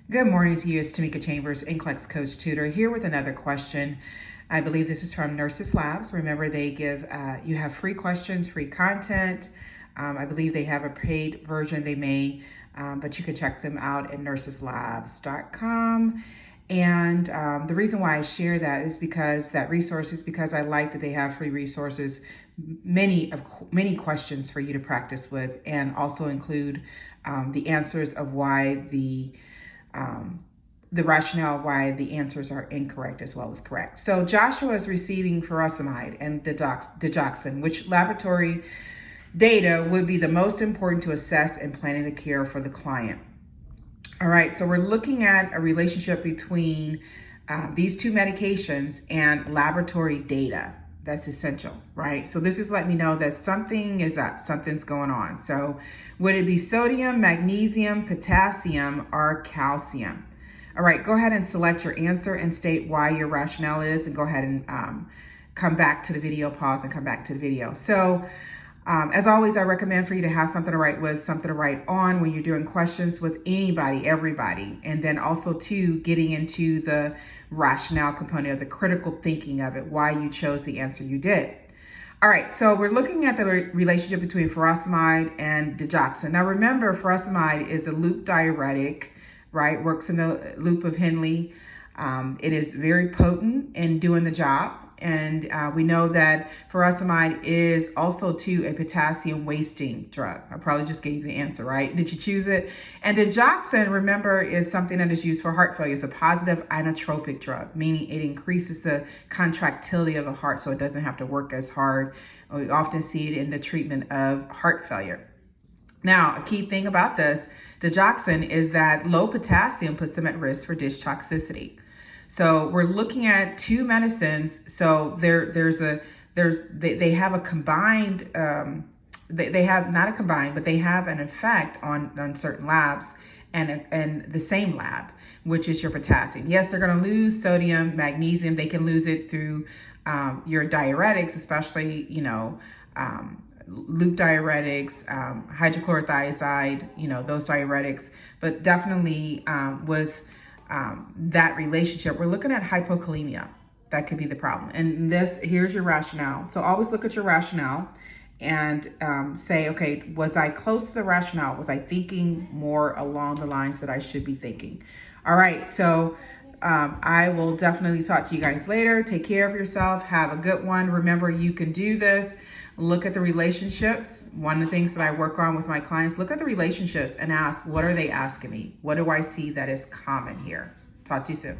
Good morning to you. It's Tamika Chambers, NCLEX Coach Tutor, here with another question. I believe this is from Nurses Labs. Remember, they give, you have free questions, free content. I believe they have a paid version. They may, but you can check them out at nurseslabs.com. And the reason why I share that is because I like that they have free resources, many questions for you to practice with, and also include the answers of why the rationale why the answers are incorrect as well as correct. So Joshua is receiving furosemide and digoxin, which laboratory data would be the most important to assess in planning the care for the client. All right, so we're looking at a relationship between these two medications and laboratory data. That's essential, right? So this is letting me know that something is up, something's going on. So would it be sodium, magnesium, potassium, or calcium? All right, go ahead and select your answer and state why your rationale is, and go ahead and come back to the video, pause and come back to the video. So as always, I recommend for you to have something to write with, something to write on when you're doing questions with anybody, everybody. And then also too, getting into the rationale component of the critical thinking of it, why you chose the answer you did. All right, so we're looking at the relationship between furosemide and digoxin. Now remember, furosemide is a loop diuretic, right? Works in the loop of Henle. It is very potent in doing the job. And we know that furosemide is also too a potassium wasting drug. I probably just gave you the answer, right? Did you choose it? And digoxin, remember, is something that is used for heart failure. It's a positive inotropic drug, meaning it increases the contractility of the heart so it doesn't have to work as hard. We often see it in the treatment of heart failure. Now, a key thing about this digoxin is that low potassium puts them at risk for dish toxicity. So we're looking at two medicines. So they have a combined, they have not a combined, but they have an effect on certain labs and the same lab, which is your potassium. Yes, they're going to lose sodium, magnesium. They can lose it through your diuretics, especially, loop diuretics, hydrochlorothiazide, those diuretics, but definitely with that relationship, we're looking at hypokalemia. That could be the problem. And here's your rationale. So always look at your rationale and say, okay, was I close to the rationale? Was I thinking more along the lines that I should be thinking? All right, so I will definitely talk to you guys later. Take care of yourself. Have a good one. Remember, you can do this. Look at the relationships. One of the things that I work on with my clients, look at the relationships and ask, what are they asking me? What do I see that is common here? Talk to you soon.